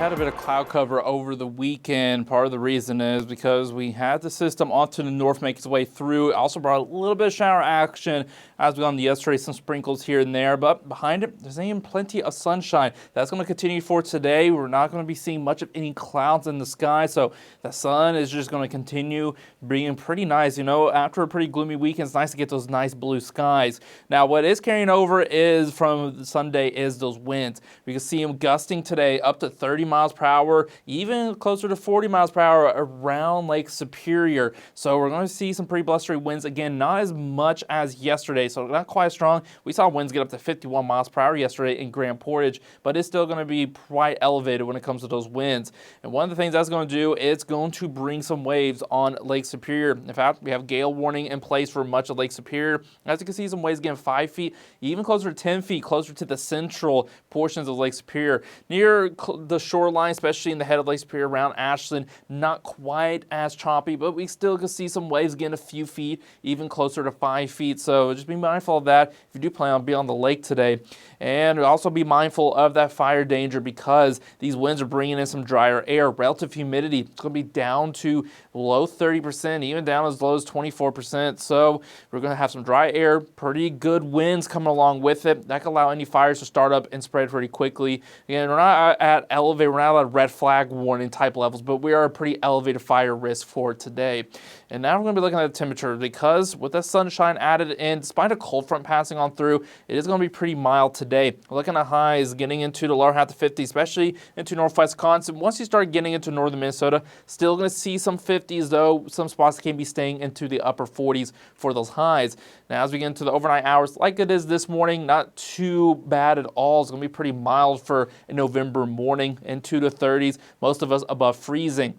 had a bit of cloud cover over the weekend. Part of the reason is because we had the system onto the north make its way through. It also brought a little bit of shower action as we got on yesterday, some sprinkles here and there. But behind it, there's even plenty of sunshine. That's going to continue for today. We're not going to be seeing much of any clouds in the sky, so the sun is just going to continue being pretty nice. You know, after a pretty gloomy weekend, it's nice to get those nice blue skies. Now, what is carrying over is from Sunday is those winds. We can see them gusting today up to 30 miles per hour, even closer to 40 miles per hour around Lake Superior. So we're going to see some pretty blustery winds again, not as much as yesterday, so not quite as strong. We saw winds get up to 51 miles per hour yesterday in Grand Portage, but it's still going to be quite elevated when it comes to those winds. And one of the things that's going to do, it's going to bring some waves on Lake Superior. In fact, we have gale warning in place for much of Lake Superior. As you can see, some waves getting 5 feet, even closer to 10 feet, closer to the central portions of Lake Superior. Near the shoreline, especially in the head of Lake Superior around Ashland, not quite as choppy, but we still can see some waves getting a few feet, even closer to 5 feet. So just be mindful of that if you do plan on being on the lake today. And also be mindful of that fire danger because these winds are bringing in some drier air. Relative humidity, it's going to be down to below 30%, even down as low as 24%. So we're going to have some dry air, pretty good winds coming along with it. That can allow any fires to start up and spread pretty quickly. Again, we're not at elevated, we're not at red flag warning type levels, but we are a pretty elevated fire risk for today. And now we're going to be looking at the temperature because with the sunshine added in, despite a cold front passing on through, it is going to be pretty mild today. We're looking at highs getting into the lower half of 50, especially into northwest Wisconsin. Once you start getting into northern Minnesota, still going to see some 50s though. Some spots can be staying into the upper 40s for those highs. Now as we get into the overnight hours, like it is this morning, not too bad at all. It's going to be pretty mild for a November morning into the 30s, most of us above freezing.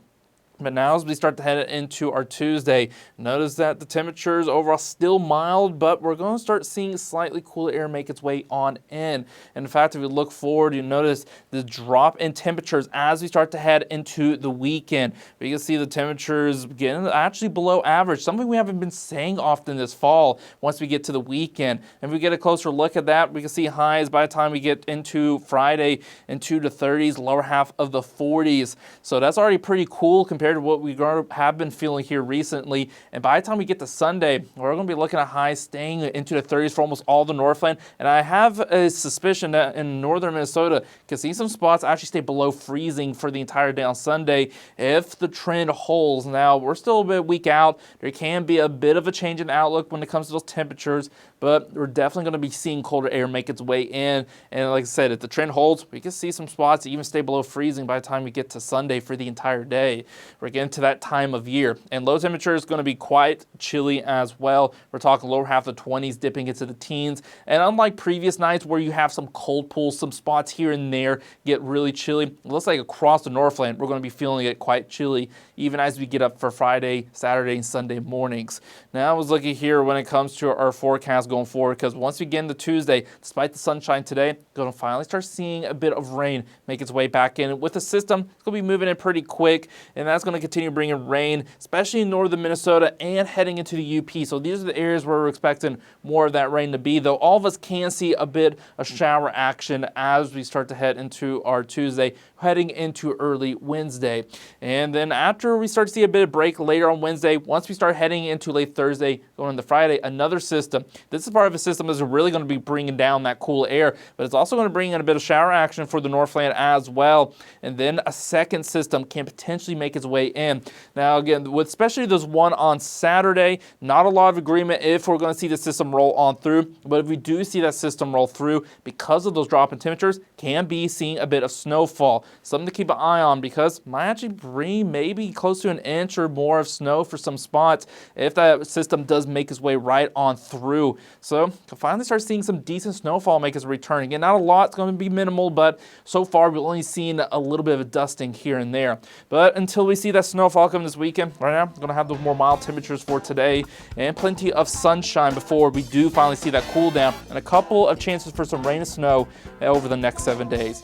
But now as we start to head into our Tuesday, notice that the temperatures overall still mild, but we're going to start seeing slightly cooler air make its way on in. And in fact, if we look forward, you notice the drop in temperatures as we start to head into the weekend. We can see the temperatures getting actually below average, something we haven't been saying often this fall once we get to the weekend. And if we get a closer look at that, we can see highs by the time we get into Friday into the 30s, lower half of the 40s. So that's already pretty cool compared to what we have been feeling here recently. And by the time we get to Sunday, we're going to be looking at highs staying into the 30s for almost all the Northland. And I have a suspicion that in northern Minnesota, can see some spots actually stay below freezing for the entire day on Sunday if the trend holds. Now, we're still a bit weak out. There can be a bit of a change in outlook when it comes to those temperatures, but we're definitely going to be seeing colder air make its way in. And like I said, if the trend holds, we can see some spots even stay below freezing by the time we get to Sunday for the entire day. We're getting to that time of year. And low temperature is going to be quite chilly as well. We're talking lower half of the 20s, dipping into the teens. And unlike previous nights where you have some cold pools, some spots here and there get really chilly, it looks like across the Northland, we're going to be feeling it quite chilly, even as we get up for Friday, Saturday, and Sunday mornings. Now I was looking here when it comes to our forecast going forward, because once we get into Tuesday, despite the sunshine today, we're going to finally start seeing a bit of rain make its way back in. With the system, it's going to be moving in pretty quick, and that's going to continue bringing rain, especially in northern Minnesota and heading into the UP. So these are the areas where we're expecting more of that rain to be, though all of us can see a bit of shower action as we start to head into our Tuesday, heading into early Wednesday. And then after we start to see a bit of break later on Wednesday, once we start heading into late Thursday, going into Friday, another system. This is part of a system that's really going to be bringing down that cool air, but it's also going to bring in a bit of shower action for the Northland as well. And then a second system can potentially make its way in. Now again, with especially this one on Saturday, not a lot of agreement if we're going to see the system roll on through, but if we do see that system roll through, because of those drop in temperatures, can be seeing a bit of snowfall. Something to keep an eye on because might actually bring maybe close to an inch or more of snow for some spots if that system does make its way right on through. So can finally start seeing some decent snowfall make its return. Again, not a lot, it's going to be minimal, but so far we've only seen a little bit of a dusting here and there. But until we see that snowfall come this weekend, right now, we're going to have those more mild temperatures for today and plenty of sunshine before we do finally see that cool down and a couple of chances for some rain and snow over the next 7 days.